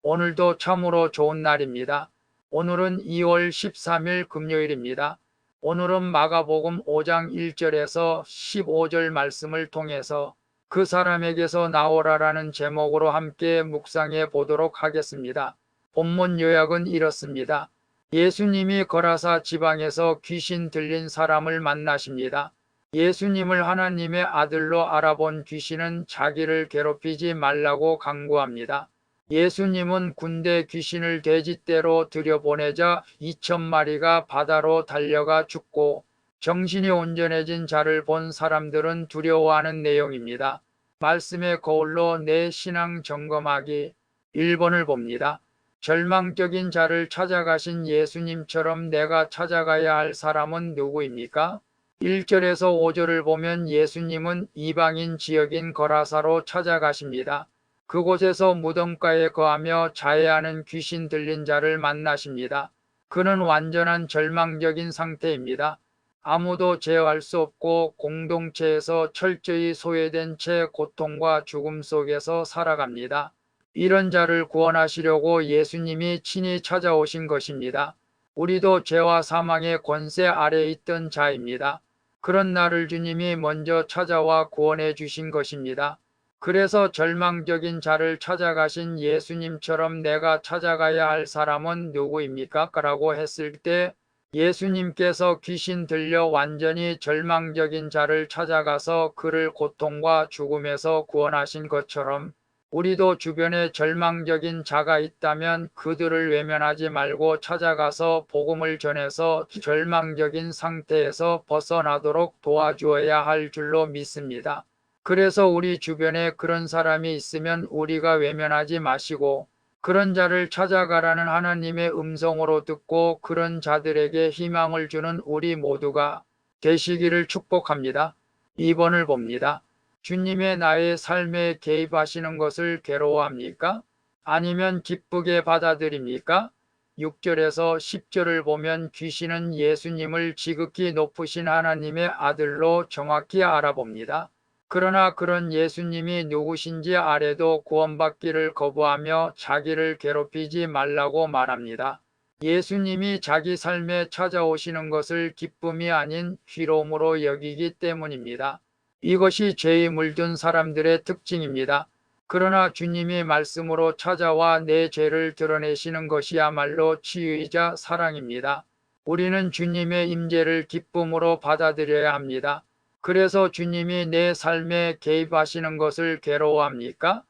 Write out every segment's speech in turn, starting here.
오늘도 참으로 좋은 날입니다. 오늘은 2월 13일 금요일입니다. 오늘은 마가복음 5장 1절에서 15절 말씀을 통해서 그 사람에게서 나오라라는 제목으로 함께 묵상해 보도록 하겠습니다. 본문 요약은 이렇습니다. 예수님이 거라사 지방에서 귀신 들린 사람을 만나십니다. 예수님을 하나님의 아들로 알아본 귀신은 자기를 괴롭히지 말라고 강구합니다. 예수님은 군대 귀신을 돼지떼로 들여보내자 2,000마리가 바다로 달려가 죽고 정신이 온전해진 자를 본 사람들은 두려워하는 내용입니다. 말씀의 거울로 내 신앙 점검하기 1번을 봅니다. 절망적인 자를 찾아가신 예수님처럼 내가 찾아가야 할 사람은 누구입니까? 1절에서 5절을 보면 예수님은 이방인 지역인 거라사로 찾아가십니다. 그곳에서 무덤가에 거하며 자해하는 귀신 들린 자를 만나십니다. 그는 완전한 절망적인 상태입니다. 아무도 제어할 수 없고 공동체에서 철저히 소외된 채 고통과 죽음 속에서 살아갑니다. 이런 자를 구원하시려고 예수님이 친히 찾아오신 것입니다. 우리도 죄와 사망의 권세 아래 있던 자입니다. 그런 나를 주님이 먼저 찾아와 구원해 주신 것입니다. 그래서 절망적인 자를 찾아가신 예수님처럼 내가 찾아가야 할 사람은 누구입니까? 라고 했을 때 예수님께서 귀신 들려 완전히 절망적인 자를 찾아가서 그를 고통과 죽음에서 구원하신 것처럼 우리도 주변에 절망적인 자가 있다면 그들을 외면하지 말고 찾아가서 복음을 전해서 절망적인 상태에서 벗어나도록 도와주어야 할 줄로 믿습니다. 그래서 우리 주변에 그런 사람이 있으면 우리가 외면하지 마시고 그런 자를 찾아가라는 하나님의 음성으로 듣고 그런 자들에게 희망을 주는 우리 모두가 되시기를 축복합니다. 2번을 봅니다. 주님의 나의 삶에 개입하시는 것을 괴로워합니까? 아니면 기쁘게 받아들입니까? 6절에서 10절을 보면 귀신은 예수님을 지극히 높으신 하나님의 아들로 정확히 알아봅니다. 그러나 그런 예수님이 누구신지 아래도 구원받기를 거부하며 자기를 괴롭히지 말라고 말합니다. 예수님이 자기 삶에 찾아오시는 것을 기쁨이 아닌 괴로움으로 여기기 때문입니다. 이것이 죄에 물든 사람들의 특징입니다. 그러나 주님이 말씀으로 찾아와 내 죄를 드러내시는 것이야말로 치유이자 사랑입니다. 우리는 주님의 임재를 기쁨으로 받아들여야 합니다. 그래서 주님이 내 삶에 개입하시는 것을 괴로워합니까?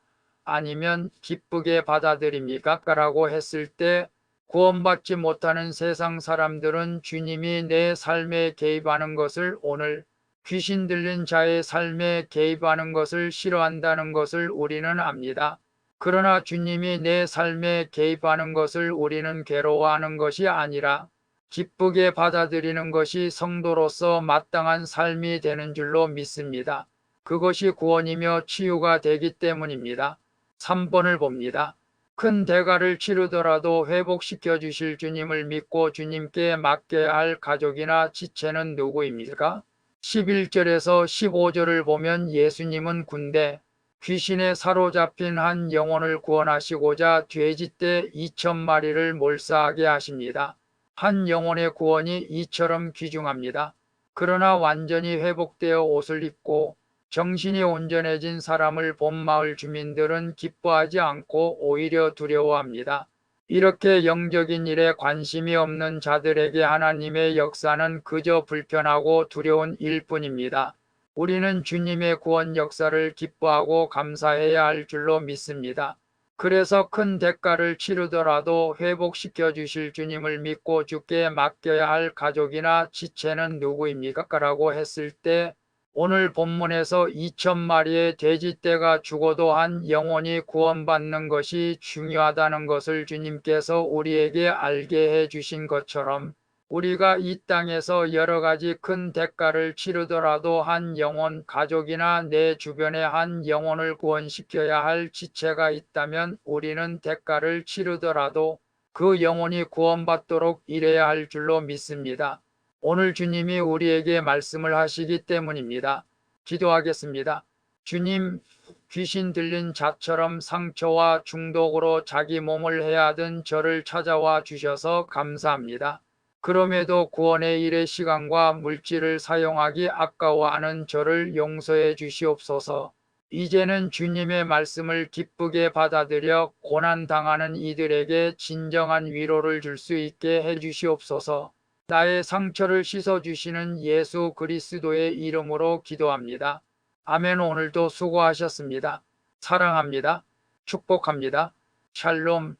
아니면 기쁘게 받아들입니까? 라고 했을 때 구원받지 못하는 세상 사람들은 주님이 내 삶에 개입하는 것을 오늘 귀신 들린 자의 삶에 개입하는 것을 싫어한다는 것을 우리는 압니다. 그러나 주님이 내 삶에 개입하는 것을 우리는 괴로워하는 것이 아니라 기쁘게 받아들이는 것이 성도로서 마땅한 삶이 되는 줄로 믿습니다. 그것이 구원이며 치유가 되기 때문입니다. 3번을 봅니다. 큰 대가를 치르더라도 회복시켜 주실 주님을 믿고 주님께 맡겨야 할 가족이나 지체는 누구입니까? 11절에서 15절을 보면 예수님은 군대, 귀신에 사로잡힌 한 영혼을 구원하시고자 돼지떼 2,000마리를 몰사하게 하십니다. 한 영혼의 구원이 이처럼 귀중합니다. 그러나 완전히 회복되어 옷을 입고 정신이 온전해진 사람을 본 마을 주민들은 기뻐하지 않고 오히려 두려워합니다. 이렇게 영적인 일에 관심이 없는 자들에게 하나님의 역사는 그저 불편하고 두려운 일뿐입니다. 우리는 주님의 구원 역사를 기뻐하고 감사해야 할 줄로 믿습니다. 그래서 큰 대가를 치르더라도 회복시켜 주실 주님을 믿고 주께 맡겨야 할 가족이나 지체는 누구입니까? 라고 했을 때 오늘 본문에서 2,000마리의 돼지떼가 죽어도 한 영혼이 구원받는 것이 중요하다는 것을 주님께서 우리에게 알게 해 주신 것처럼 우리가 이 땅에서 여러 가지 큰 대가를 치르더라도 한 영혼, 가족이나 내 주변의 한 영혼을 구원시켜야 할 지체가 있다면 우리는 대가를 치르더라도 그 영혼이 구원받도록 일해야 할 줄로 믿습니다. 오늘 주님이 우리에게 말씀을 하시기 때문입니다. 기도하겠습니다. 주님, 귀신 들린 자처럼 상처와 중독으로 자기 몸을 해하던 저를 찾아와 주셔서 감사합니다. 그럼에도 구원의 일의 시간과 물질을 사용하기 아까워하는 저를 용서해 주시옵소서. 이제는 주님의 말씀을 기쁘게 받아들여 고난당하는 이들에게 진정한 위로를 줄 수 있게 해 주시옵소서. 나의 상처를 씻어주시는 예수 그리스도의 이름으로 기도합니다. 아멘. 오늘도 수고하셨습니다. 사랑합니다. 축복합니다. 샬롬.